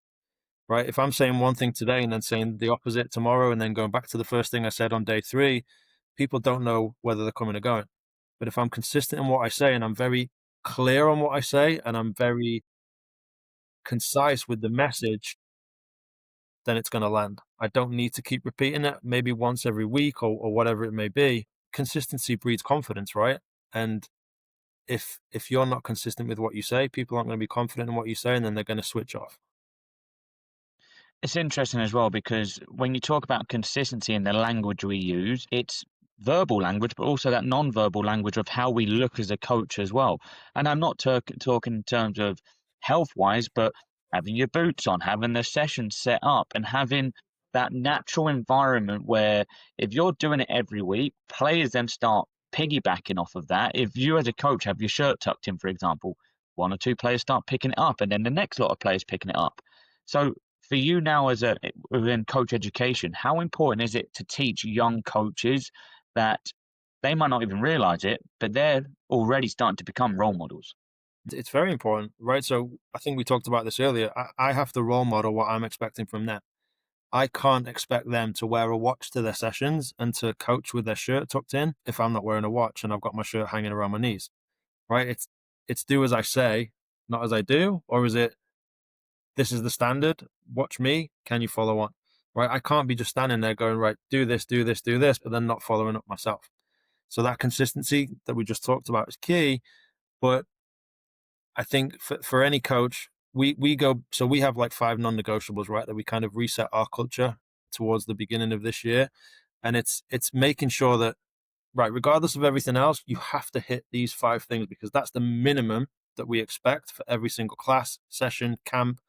right? If I'm saying one thing today and then saying the opposite tomorrow and then going back to the first thing I said on day three, people don't know whether they're coming or going. But if I'm consistent in what I say and I'm very clear on what I say and I'm very concise with the message, then it's going to land. I don't need to keep repeating it, maybe once every week or whatever it may be. Consistency breeds confidence, right? And if you're not consistent with what you say, people aren't going to be confident in what you say, and then they're going to switch off. It's interesting as well because when you talk about consistency in the language we use, it's verbal language, but also that non-verbal language of how we look as a coach as well. And I'm not talking in terms of health-wise, but having your boots on, having the session set up, and having that natural environment where if you're doing it every week, players then start piggybacking off of that. If you as a coach have your shirt tucked in, for example, one or two players start picking it up, and then the next lot of players picking it up. So for you now as a within coach education, how important is it to teach young coaches that they might not even realize it, but they're already starting to become role models? It's very important, right? So I think we talked about this earlier. I have to role model what I'm expecting from them. I can't expect them to wear a watch to their sessions and to coach with their shirt tucked in if I'm not wearing a watch and I've got my shirt hanging around my knees, right? It's do as I say, not as I do, or is it this is the standard? Watch me. Can you follow on? Right? I can't be just standing there going right, do this, do this, do this, but then not following up myself. So that consistency that we just talked about is key. But I think for any coach, we go so we have like 5 non-negotiables, right? That we kind of reset our culture towards the beginning of this year. And it's making sure that right, regardless of everything else, you have to hit these 5 things because that's the minimum that we expect for every single class, session, camp,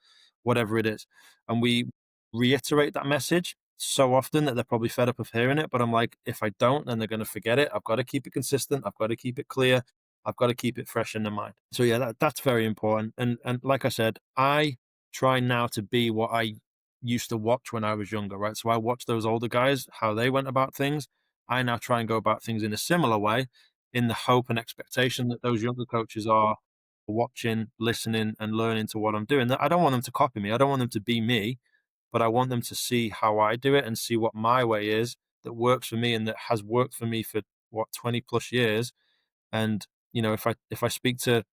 whatever it is. And we reiterate that message so often that they're probably fed up of hearing it. But I'm like, if I don't, then they're going to forget it. I've got to keep it consistent. I've got to keep it clear. I've got to keep it fresh in their mind. So yeah, that's very important. And like I said, I try now to be what I used to watch when I was younger, right? So I watched those older guys, how they went about things. I now try and go about things in a similar way in the hope and expectation that those younger coaches are watching, listening, and learning to what I'm doing. I don't want them to copy me. I don't want them to be me, but I want them to see how I do it and see what my way is that works for me and that has worked for me for what 20 plus years. And if I speak to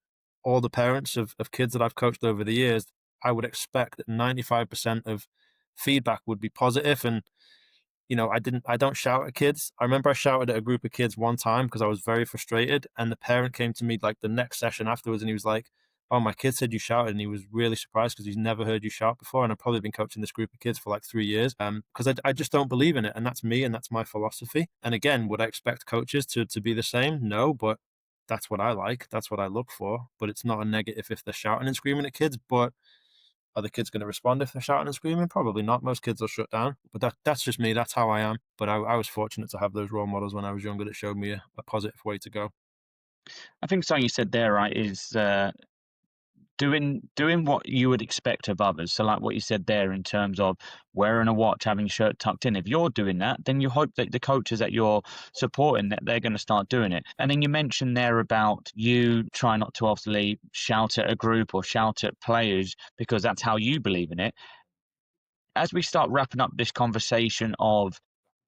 all the parents of kids that I've coached over the years, I would expect that 95% of feedback would be positive. And I don't shout at kids. I remember I shouted at a group of kids one time because I was very frustrated. And the parent came to me like the next session afterwards and he was like, "Oh, my kid said you shouted." And he was really surprised because he's never heard you shout before. And I've probably been coaching this group of kids for like 3 years because I just don't believe in it. And that's me and that's my philosophy. And again, would I expect coaches to be the same? No, but that's what I like. That's what I look for. But it's not a negative if they're shouting and screaming at kids. But are the kids going to respond if they're shouting and screaming? Probably not. Most kids will shut down. But that's just me. That's how I am. But I was fortunate to have those role models when I was younger that showed me a positive way to go. I think something you said there, right, is doing what you would expect of others. So like what you said there in terms of wearing a watch, having your shirt tucked in. If you're doing that, then you hope that the coaches that you're supporting that they're going to start doing it. And then you mentioned there about you try not to obviously shout at a group or shout at players because that's how you believe in it. As we start wrapping up this conversation of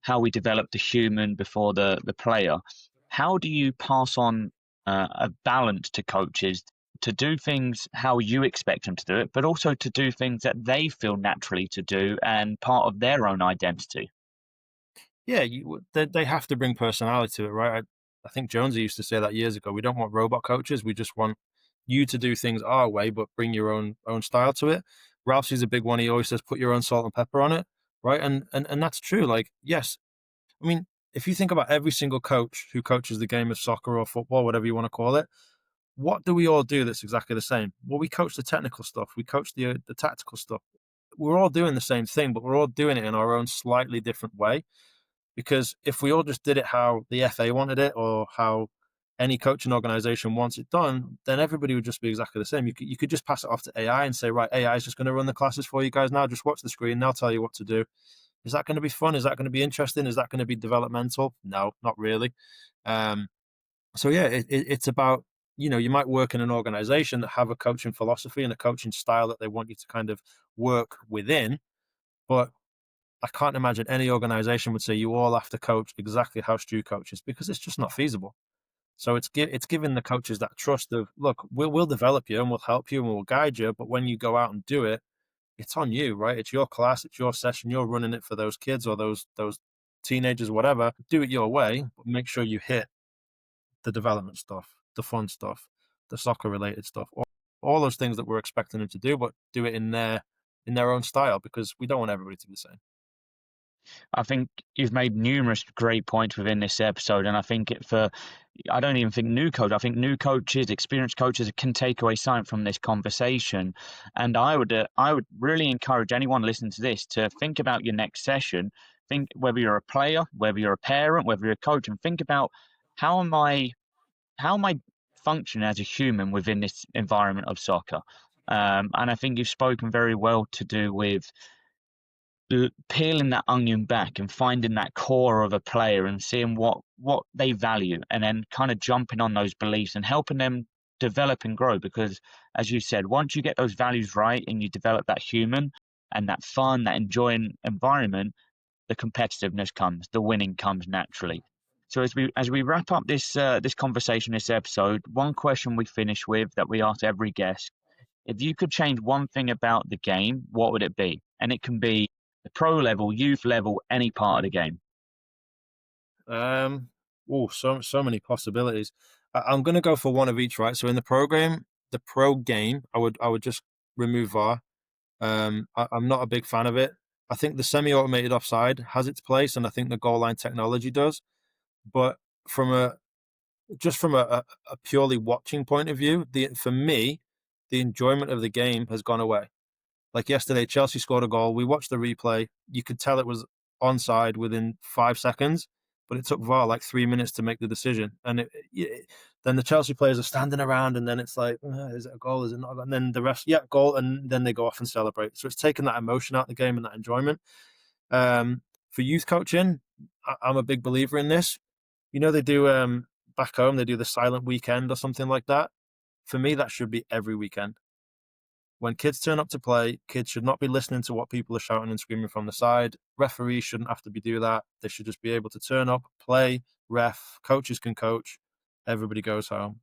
how we develop the human before the player, how do you pass on a balance to coaches to do things how you expect them to do it, but also to do things that they feel naturally to do and part of their own identity? Yeah, they have to bring personality to it, right? I think Jonesy used to say that years ago. We don't want robot coaches. We just want you to do things our way, but bring your own style to it. Ralphie's a big one. He always says, "Put your own salt and pepper on it," right? And that's true. Like, yes, I mean, if you think about every single coach who coaches the game of soccer or football, whatever you want to call it, what do we all do that's exactly the same? Well, we coach the technical stuff. We coach the tactical stuff. We're all doing the same thing, but we're all doing it in our own slightly different way. Because if we all just did it how the FA wanted it or how any coaching organization wants it done, then everybody would just be exactly the same. You could just pass it off to AI and say, right, AI is just going to run the classes for you guys now. Just watch the screen. They'll tell you what to do. Is that going to be fun? Is that going to be interesting? Is that going to be developmental? No, not really. Um, so yeah, it's about, you might work in an organization that have a coaching philosophy and a coaching style that they want you to kind of work within, but I can't imagine any organization would say you all have to coach exactly how Stu coaches because it's just not feasible. So it's giving the coaches that trust of, look, we'll develop you and we'll help you and we'll guide you, but when you go out and do it, it's on you, right? It's your class, it's your session, you're running it for those kids or those teenagers, whatever. Do it your way, but make sure you hit the development stuff, the fun stuff, the soccer related stuff, all those things that we're expecting them to do, but do it in their own style because we don't want everybody to be the same. I think you've made numerous great points within this episode, and I think I don't even think new coach. I think new coaches, experienced coaches, can take away something from this conversation. And I would really encourage anyone listening to this to think about your next session. Think whether you're a player, whether you're a parent, whether you're a coach, and think about how am I how am I functioning as a human within this environment of soccer. And I think you've spoken very well to do with peeling that onion back and finding that core of a player and seeing what they value, and then kind of jumping on those beliefs and helping them develop and grow. Because as you said, once you get those values right and you develop that human and that fun, that enjoying environment, the competitiveness comes, the winning comes naturally. So as we wrap up this conversation, this episode, one question we finish with that we ask every guest: if you could change one thing about the game, what would it be? And it can be the pro level, youth level, any part of the game. So many possibilities. I'm going to go for one of each, right? So in the pro game, I would just remove VAR. I'm not a big fan of it. I think the semi-automated offside has its place, and I think the goal line technology does. But from a from a purely watching point of view, for me, the enjoyment of the game has gone away. Like yesterday, Chelsea scored a goal. We watched the replay. You could tell it was onside within 5 seconds, but it took VAR like 3 minutes to make the decision. And then the Chelsea players are standing around, and then it's like, is it a goal? Is it not? And then the refs, yeah, goal, and then they go off and celebrate. So it's taken that emotion out of the game and that enjoyment. For youth coaching, I'm a big believer in this. You know, they do back home, they do the silent weekend or something like that. For me, that should be every weekend. When kids turn up to play, kids should not be listening to what people are shouting and screaming from the side. Referees shouldn't have to do that. They should just be able to turn up, play, ref, coaches can coach, everybody goes home.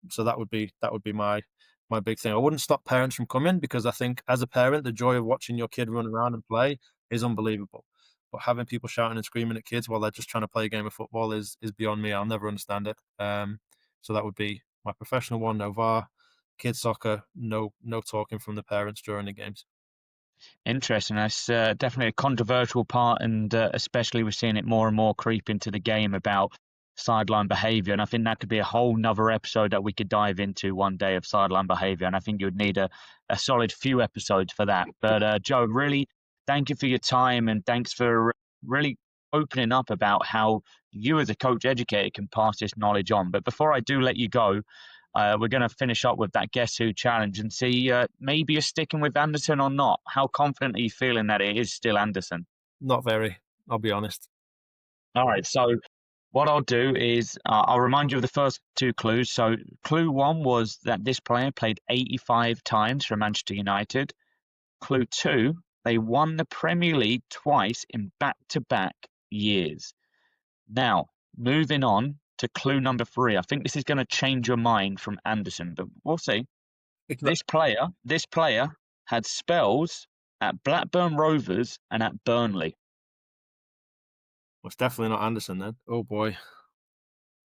So that would be my big thing. I wouldn't stop parents from coming, because I think as a parent, the joy of watching your kid run around and play is unbelievable. But having people shouting and screaming at kids while they're just trying to play a game of football is beyond me. I'll never understand it. So that would be my professional one. No VAR, kids soccer, no talking from the parents during the games. Interesting. That's definitely a controversial part, and especially we're seeing it more and more creep into the game about sideline behaviour. And I think that could be a whole nother episode that we could dive into one day of sideline behaviour. And I think you would need a solid few episodes for that. But Joe, really, thank you for your time, and thanks for really opening up about how you as a coach educator can pass this knowledge on. But before I do let you go, we're going to finish up with that Guess Who challenge and see maybe you're sticking with Anderson or not. How confident are you feeling that it is still Anderson? Not very, I'll be honest. All right, so what I'll do is I'll remind you of the first two clues. So, clue one was that this player played 85 times for Manchester United. Clue two, they won the Premier League twice in back to back years. Now, moving on to clue number three. I think this is going to change your mind from Anderson, but we'll see. It's not. This player had spells at Blackburn Rovers and at Burnley. It's definitely not Anderson then. Oh boy.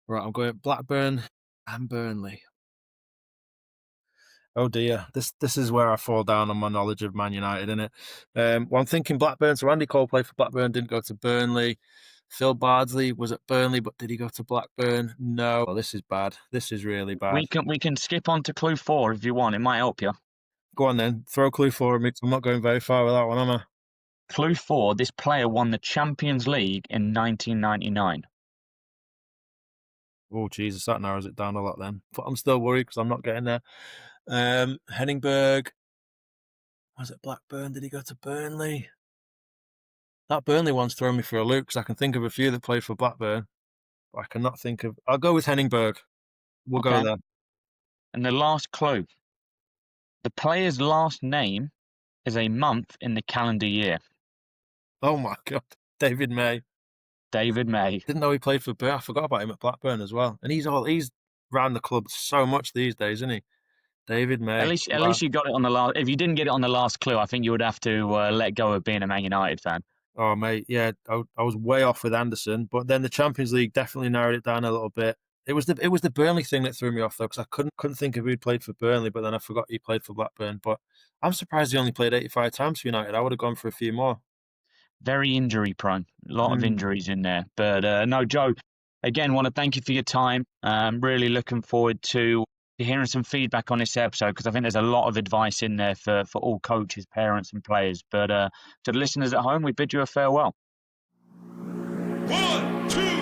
Right, I'm going Blackburn and Burnley. Oh dear, this is where I fall down on my knowledge of Man United, isn't it? Well, I'm thinking Blackburn. So Andy Cole played for Blackburn, didn't go to Burnley. Phil Bardsley was at Burnley, but did he go to Blackburn? No. Well, this is bad. This is really bad. We can skip on to clue four if you want. It might help you. Go on then, throw clue four at me. 'Cause I'm not going very far with that one, am I? Clue four: this player won the Champions League in 1999. Oh Jesus, that narrows it down a lot then. But I'm still worried because I'm not getting there. Henningberg. Was it Blackburn? Did he go to Burnley? That Burnley one's thrown me for a loop because I can think of a few that played for Blackburn, but I cannot think of. I'll go with Henningberg. We'll go Okay. there. And the last clue: the player's last name is a month in the calendar year. Oh my God, David May. David May. Didn't know he played for Burn. I forgot about him at Blackburn as well. And he's round the club so much these days, isn't he? David At May. least, at Wow. least you got it on the last. If you didn't get it on the last clue, I think you would have to let go of being a Man United fan. Oh mate, yeah, I was way off with Anderson, but then the Champions League definitely narrowed it down a little bit. It was the Burnley thing that threw me off though, because I couldn't think of who'd played for Burnley, but then I forgot he played for Blackburn. But I'm surprised he only played 85 times for United. I would have gone for a few more. very injury prone. A lot of injuries in there. But no, Joe, again, want to thank you for your time. Really looking forward to hearing some feedback on this episode, because I think there's a lot of advice in there for all coaches, parents, and players. But to the listeners at home, we bid you a farewell. 1, 2.